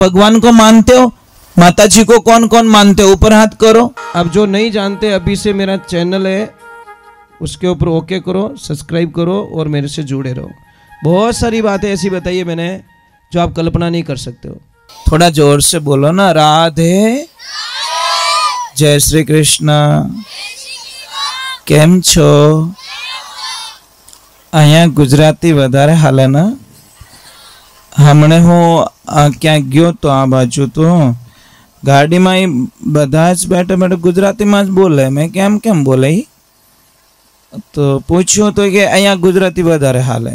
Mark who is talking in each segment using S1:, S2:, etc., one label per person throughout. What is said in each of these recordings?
S1: भगवान को मानते हो? माता जी को कौन कौन मानते हो? ऊपर हाथ करो।
S2: अब जो नहीं जानते, अभी से मेरा चैनल है उसके ऊपर ओके करो, सब्सक्राइब करो और मेरे से जुड़े रहो। बहुत सारी बातें ऐसी बताई है मैंने जो आप कल्पना नहीं कर सकते हो।
S1: थोड़ा जोर से बोलो ना। राधे, जय श्री कृष्ण। केम छो? अहिया गुजराती वधारे हाले ना। हमने हूँ क्या गयो तो आ बाजू तो गाड़ी में बधा ज बैठे बैठे गुजराती में ज बोले। मैं केम केम बोले तो पूछ्यो तो कि अहिया गुजराती वधारे हाले।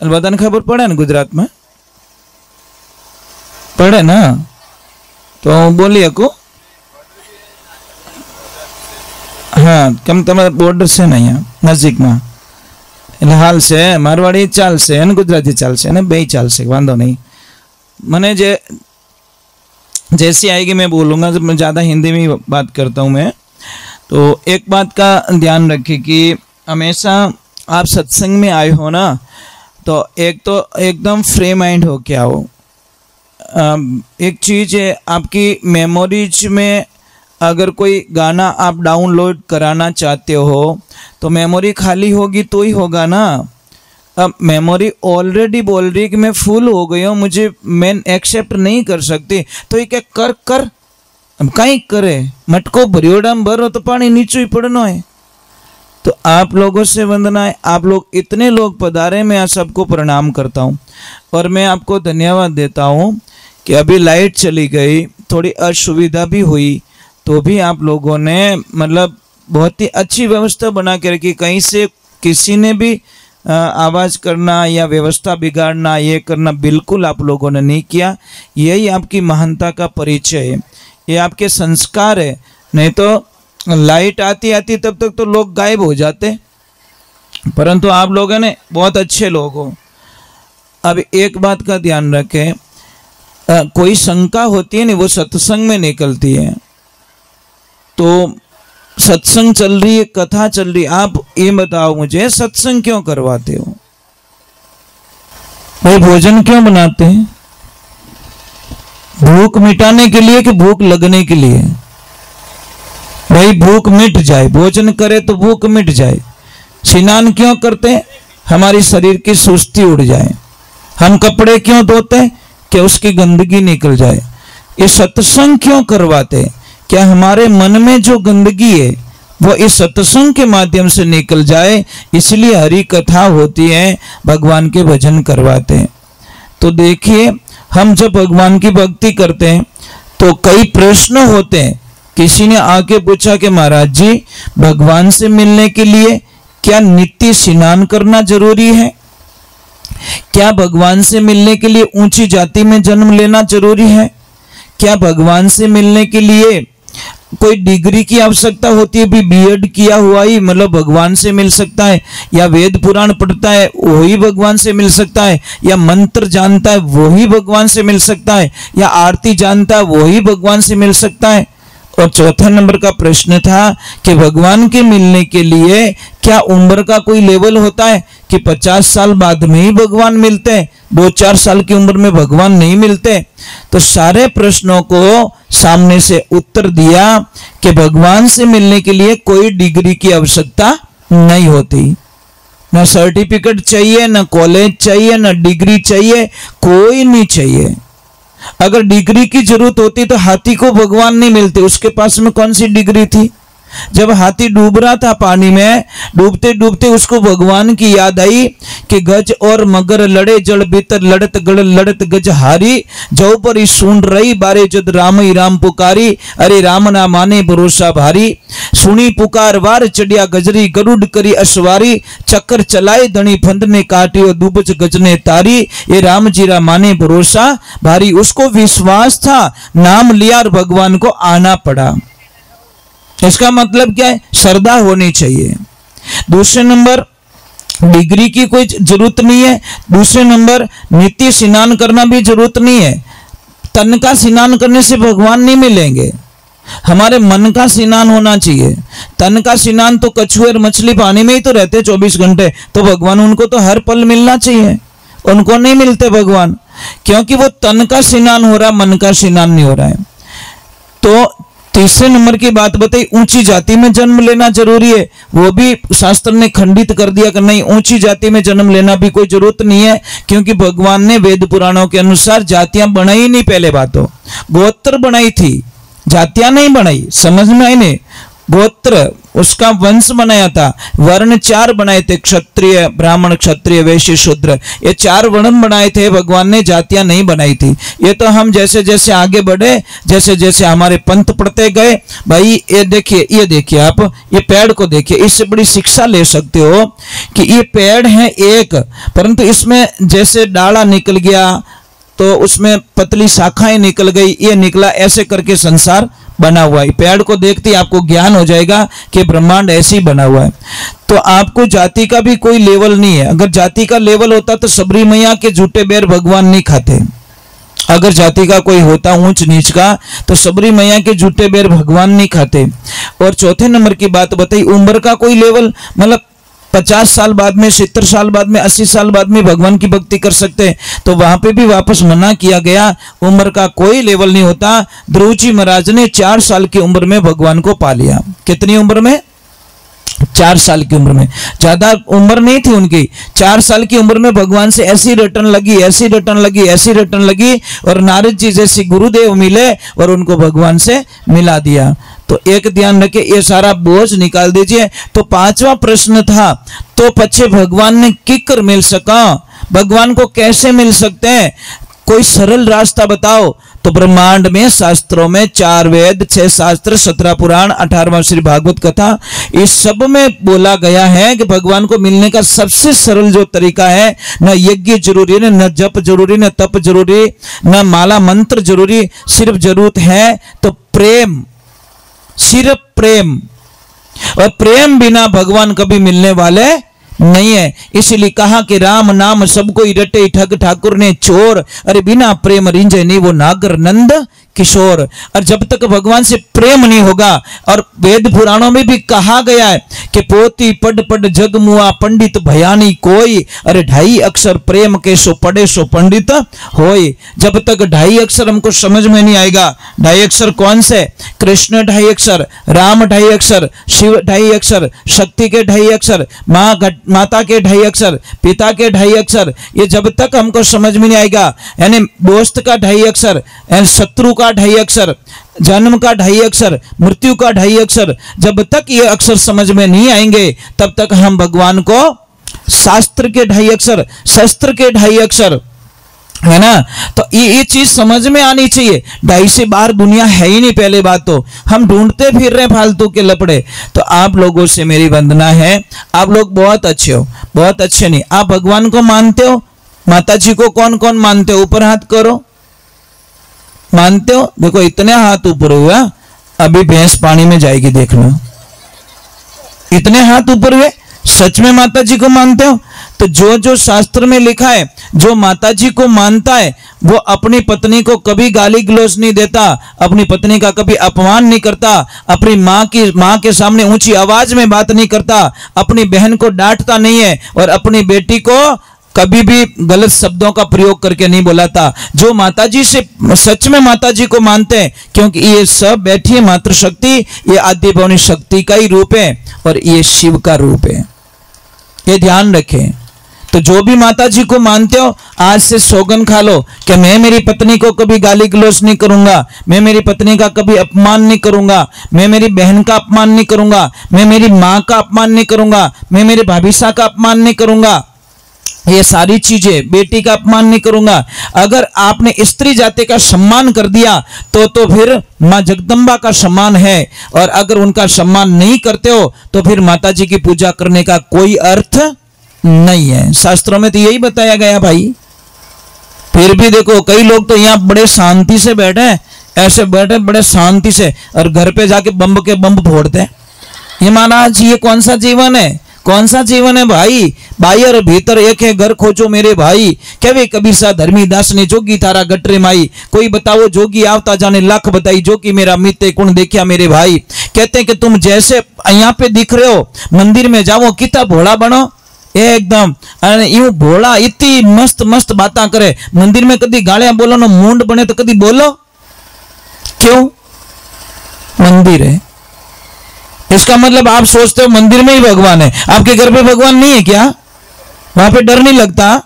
S1: बधाने खबर पड़े ने गुजरात में पड़े ना तो बोलिए को। हाँ, कम तमारे बॉर्डर से ना यहाँ नजीक में એટલે હાલ છે મારવાડી ચાલશે અને ગુજરાતી ચાલશે અને બે ચાલશે, વાંધો નહીં। મને જે जैसी आएगी मैं बोलूँगा, जब मैं ज़्यादा हिंदी में बात करता हूँ मैं। तो एक बात का ध्यान रखिए कि हमेशा आप सत्संग में आए हो ना तो एक तो एकदम फ्री माइंड हो के आओ। एक चीज़ है, आपकी मेमोरीज में अगर कोई गाना आप डाउनलोड कराना चाहते हो तो मेमोरी खाली होगी तो ही होगा ना। अब मेमोरी ऑलरेडी बोल रही कि मैं फुल हो गई हूँ, मुझे मैं एक्सेप्ट नहीं कर सकती, तो ये क्या कर कर अब कहीं करे। मटको भरियोड़ा में भरो तो पानी नीचे ही पड़ना है। तो आप लोगों से वंदना है, आप लोग इतने लोग पधारे, मैं सबको प्रणाम करता हूँ और मैं आपको धन्यवाद देता हूँ कि अभी लाइट चली गई, थोड़ी असुविधा भी हुई, तो भी आप लोगों ने मतलब बहुत ही अच्छी व्यवस्था बना के रखी। कहीं से किसी ने भी आवाज़ करना या व्यवस्था बिगाड़ना ये करना बिल्कुल आप लोगों ने नहीं किया। यही आपकी महानता का परिचय है, ये आपके संस्कार है। नहीं तो लाइट आती आती तब तक तो लोग गायब हो जाते, परंतु आप लोगों ने बहुत अच्छे लोग हो। अब एक बात का ध्यान रखें, कोई शंका होती है ना वो सत्संग में निकलती है। तो सत्संग चल रही है, कथा चल रही है, आप ये बताओ मुझे सत्संग क्यों करवाते हो भाई? भोजन क्यों बनाते हैं? भूख मिटाने के लिए कि भूख लगने के लिए? भाई भूख मिट जाए, भोजन करे तो भूख मिट जाए। स्नान क्यों करते हैं? हमारी शरीर की सुस्ती उड़ जाए। हम कपड़े क्यों धोते? कि उसकी गंदगी निकल जाए। ये सत्संग क्यों करवाते हैं? क्या हमारे मन में जो गंदगी है वो इस सत्संग के माध्यम से निकल जाए, इसलिए हरि कथा होती है, भगवान के भजन करवाते हैं। तो देखिए, हम जब भगवान की भक्ति करते हैं तो कई प्रश्न होते हैं। किसी ने आके पूछा कि महाराज जी, भगवान से मिलने के लिए क्या नित्य स्नान करना जरूरी है? क्या भगवान से मिलने के लिए ऊंची जाति में जन्म लेना जरूरी है? क्या भगवान से मिलने के लिए कोई डिग्री की आवश्यकता होती है? भी बीएड किया हुआ ही मतलब भगवान से मिल सकता है? या वेद पुराण पढ़ता है वही भगवान से मिल सकता है? या मंत्र जानता है वही भगवान से मिल सकता है? या आरती जानता है वही भगवान से मिल सकता है? और चौथा नंबर का प्रश्न था कि भगवान के मिलने के लिए क्या उम्र का कोई लेवल होता है कि 50 साल बाद में ही भगवान मिलते हैं, 2-4 साल की उम्र में भगवान नहीं मिलते? तो सारे प्रश्नों को सामने से उत्तर दिया कि भगवान से मिलने के लिए कोई डिग्री की आवश्यकता नहीं होती। न सर्टिफिकेट चाहिए, न कॉलेज चाहिए, न डिग्री चाहिए, कोई नहीं चाहिए। अगर डिग्री की जरूरत होती तो हाथी को भगवान नहीं मिलते, उसके पास में कौन सी डिग्री थी? जब हाथी डूब रहा था पानी में, डूबते डूबते उसको भगवान की याद आई कि गज और मगर लड़े जल भीतर लड़त गड़ लड़त गज हारी, जो पर ही सुन रही बारे जद राम ही राम पुकारी, अरे राम ना माने भरोसा भारी। सुनी पुकार वार चढ़िया गजरी, गरुड़ करी अश्वारी, चक्कर चलाए धनी फंद ने काटियो दुबच गज ने तारी, ये राम जीरा माने भरोसा भारी। उसको विश्वास था, नाम लिया और भगवान को आना पड़ा। इसका मतलब क्या है? श्रद्धा होनी चाहिए। दूसरे नंबर, डिग्री की कोई जरूरत नहीं है। दूसरे नंबर, नित्य स्नान करना भी जरूरत नहीं है। तन का स्नान करने से भगवान नहीं मिलेंगे, हमारे मन का स्नान होना चाहिए। तन का स्नान तो कछुए और मछली पानी में ही तो रहते 24 घंटे, तो भगवान उनको तो हर पल मिलना चाहिए। उनको नहीं मिलते भगवान, क्योंकि वो तन का स्नान हो रहा, मन का स्नान नहीं हो रहा है। तो तीसरे नंबर की बात बताई, ऊंची जाति में जन्म लेना जरूरी है। वो भी शास्त्र ने खंडित कर दिया कि नहीं, ऊंची जाति में जन्म लेना भी कोई जरूरत नहीं है, क्योंकि भगवान ने वेद पुराणों के अनुसार जातियां बनाई नहीं। पहले बात तो गोत्र बनाई थी, जातियां नहीं बनाई, समझ में आई नहीं। गोत्र उसका वंश बनाया था, वर्ण 4 बनाए थे, क्षत्रिय ब्राह्मण क्षत्रिय वैश्य शूद्र, ये 4 वर्ण बनाए थे भगवान ने, जातियां नहीं बनाई थी। ये तो हम जैसे जैसे आगे बढ़े, जैसे जैसे हमारे पंथ पढ़ते गए, भाई ये देखिए आप ये पेड़ को देखिए, इससे बड़ी शिक्षा ले सकते हो कि ये पेड़ है एक, परंतु इसमें जैसे डाला निकल गया तो उसमें पतली शाखाएं निकल गई, ये निकला, ऐसे करके संसार बना हुआ है। पेड़ को देखते ही आपको ज्ञान हो जाएगा कि ब्रह्मांड ऐसे ही बना हुआ है। तो आपको जाति का भी कोई लेवल नहीं है। अगर जाति का लेवल होता तो सबरी मैया के झूठे बेर भगवान नहीं खाते। अगर जाति का कोई होता ऊंच नीच का तो सबरी मैया के झूठे बेर भगवान नहीं खाते। और चौथे नंबर की बात बताई, उम्र का कोई लेवल, मतलब 50 साल बाद में, 70 साल बाद में, 80 साल बाद में भगवान की भक्ति कर सकते हैं, तो वहां पे भी वापस मना किया गया। उम्र का कोई लेवल नहीं होता। ध्रुव जी महाराज ने 4 साल की उम्र में भगवान को पा लिया। कितनी उम्र में? 4 साल की उम्र में। ज्यादा उम्र नहीं थी उनकी, 4 साल की उम्र में भगवान से ऐसी रटन लगी, ऐसी रटन लगी, ऐसी रटन लगी, और नारद जी जैसे गुरुदेव मिले और उनको भगवान से मिला दिया। तो एक ध्यान रखे, ये सारा बोझ निकाल दीजिए। तो 5वां प्रश्न था, तो पछे भगवान ने किकर मिल सका, भगवान को कैसे मिल सकते हैं, कोई सरल रास्ता बताओ। तो ब्रह्मांड में शास्त्रों में 4 वेद, 6 शास्त्र, 17 पुराण, 18वां श्री भागवत कथा, इस सब में बोला गया है कि भगवान को मिलने का सबसे सरल जो तरीका है, न यज्ञ जरूरी है, न जप जरूरी, न तप जरूरी, न माला मंत्र जरूरी, सिर्फ जरूरत है तो प्रेम, सिर्फ प्रेम। और प्रेम बिना भगवान कभी मिलने वाले नहीं है। इसलिए कहा कि राम नाम सबको रटे ठग ठाकुर ने चोर, अरे बिना प्रेम रिंजे नहीं वो नागर नंद किशोर। और जब तक भगवान से प्रेम नहीं होगा, और वेद पुराणों में भी कहा गया है कि पोती पढ़ पढ़ जग मुआ पंडित भयानी कोई, अरे 2.5 अक्षर प्रेम के सो पढ़े सो पंडित होय। जब तक 2.5 अक्षर हमको समझ में नहीं आएगा, 2.5 अक्षर कौन से? कृष्ण 2.5 अक्षर, राम 2.5 अक्षर, शिव 2.5 अक्षर, शक्ति के 2.5 अक्षर, माता के 2.5 अक्षर, पिता के 2.5 अक्षर, ये जब तक हमको समझ में नहीं आएगा, यानी दोस्त का 2.5 अक्षर, शत्रु का 2.5 अक्षर, जन्म का 2.5 अक्षर, मृत्यु का 2.5 अक्षर, जब तक ये अक्षर समझ में नहीं आएंगे तब तक हम भगवान को शास्त्र के 2.5 अक्षर, शस्त्र के 2.5 अक्षर, है ना। तो ये चीज समझ में आनी चाहिए। 2.5 से बाहर दुनिया है ही नहीं। पहले बात तो हम ढूंढते फिर रहे फालतू के लपड़े। तो आप लोगों से मेरी वंदना है, आप लोग बहुत अच्छे हो, बहुत अच्छे नहीं। आप भगवान को मानते हो? माता जी को कौन कौन मानते हो? ऊपर हाथ करो। मानते हो? देखो इतने हाथ ऊपर हुआ, अभी भैंस पानी में जाएगी, देख लो। इतने हाथ ऊपर हुए, सच में माता जी को मानते हो? तो जो जो शास्त्र में लिखा है, जो माता जी को मानता है वो अपनी पत्नी को कभी गाली गलौज नहीं देता, अपनी पत्नी का कभी अपमान नहीं करता, अपनी माँ के सामने ऊंची आवाज में बात नहीं करता, अपनी बहन को डांटता नहीं है, और अपनी बेटी को कभी भी गलत शब्दों का प्रयोग करके नहीं बुलाता। जो माताजी से सच में माताजी को मानते हैं, क्योंकि ये सब बैठी है मातृशक्ति, ये आदि भवनी शक्ति का ही रूप है और ये शिव का रूप है, ये ध्यान रखें। तो जो भी माताजी को मानते हो, आज से सौगन खा लो कि मैं मेरी पत्नी को कभी गाली गलौज नहीं करूंगा, मैं मेरी पत्नी का कभी अपमान नहीं करूंगा, मैं मेरी बहन का अपमान नहीं करूंगा, मैं मेरी माँ का अपमान नहीं करूंगा, मैं मेरी भाभीसा का अपमान नहीं करूंगा, ये सारी चीजें, बेटी का अपमान नहीं करूंगा। अगर आपने स्त्री जाति का सम्मान कर दिया तो फिर मां जगदम्बा का सम्मान है, और अगर उनका सम्मान नहीं करते हो तो फिर माता जी की पूजा करने का कोई अर्थ नहीं है। शास्त्रों में तो यही बताया गया भाई। फिर भी देखो कई लोग तो यहाँ बड़े शांति से बैठे हैं, ऐसे बैठे बड़े शांति से, और घर पे जाके बम्ब के बम्ब फोड़ते हैं। ये महाराज ये कौन सा जीवन है? कौन सा जीवन है भाई? बाहर भीतर एक है घर खोजो मेरे भाई, कहवे कबीर सा धर्मी दास ने जोगी तारा गटरे माई, कोई बताओ जोगी आवता जाने लाख बताई, जो कि मेरा मित्र कुण देखा मेरे भाई। कहते हैं कि तुम जैसे यहाँ पे दिख रहे हो, मंदिर में जाओ कितना भोला बनो, एकदम यूं भोला इतनी मस्त मस्त बातें करे। मंदिर में कभी गालियां बोलो ना मूंड बने तो कभी बोलो क्यों? मंदिर है, इसका मतलब आप सोचते हो मंदिर में ही भगवान है। आपके घर पे भगवान नहीं है क्या? वहां पे डर नहीं लगता?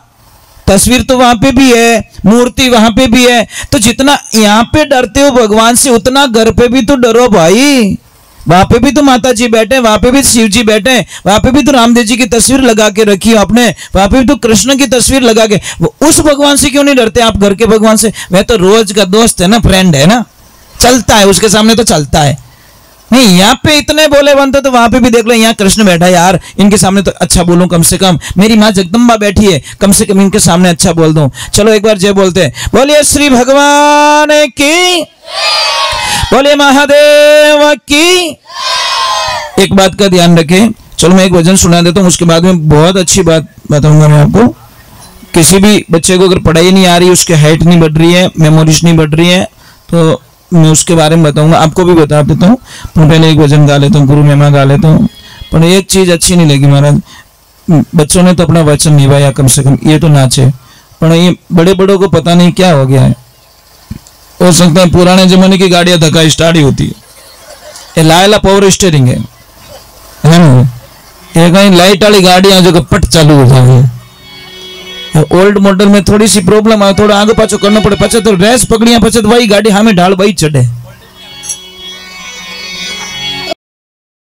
S1: तस्वीर तो वहां पे भी है, मूर्ति वहां पे भी है, तो जितना यहां पे डरते हो भगवान से उतना घर पे भी तो डरो भाई। वहां पे भी तो माता जी बैठे, वहां पे भी शिव जी बैठे, वहां पे भी तो रामदेव जी की तस्वीर लगा के रखी है आपने, वहां पे भी तो कृष्ण की तस्वीर लगा के। उस भगवान से क्यों नहीं डरते आप घर के भगवान से? वह तो रोज का दोस्त है ना, फ्रेंड है ना, चलता है उसके सामने तो चलता है। नहीं, यहाँ पे इतने बोले बनते तो वहां पे भी देख लो, यहाँ कृष्ण बैठा है यार, इनके सामने तो अच्छा बोलूं कम से कम। मेरी माँ जगदम्बा बैठी है, कम से कम इनके सामने अच्छा बोल दूं। चलो एक बार जय बोलते हैं, बोलिए श्री भगवान की, बोलिए महादेव की। एक बात का ध्यान रखें, चलो मैं एक भजन सुना देता हूँ, उसके बाद में बहुत अच्छी बात बताऊंगा मैं आपको। किसी भी बच्चे को अगर पढ़ाई नहीं आ रही, उसकी हाइट नहीं बढ़ रही है, मेमोरीज नहीं बढ़ रही है, तो मैं उसके बारे में बताऊंगा, आपको भी बता देता हूँ। पहले एक भजन गा लेता हूँ, गुरु महिमा गा लेता हूँ। पर एक चीज अच्छी नहीं लगी महाराज, बच्चों ने तो अपना वचन निभाया कम से कम, ये तो नाचे, पर ये बड़े बड़ों को पता नहीं क्या हो गया है। हो सकता है पुराने जमाने की गाड़ियां धक्का स्टार्ट ही होती है, ये लायला पावर स्टीयरिंग है ना, ये कहीं लाइट वाली गाड़ियां जो पट चालू हो जाए। ओल्ड मॉडल में थोड़ी सी प्रॉब्लम आए, थोड़ा आगे पाछो करना पड़े, पचे तो रेस पकड़िया, पचे तो वही गाड़ी हमें ढाल वही चढ़े।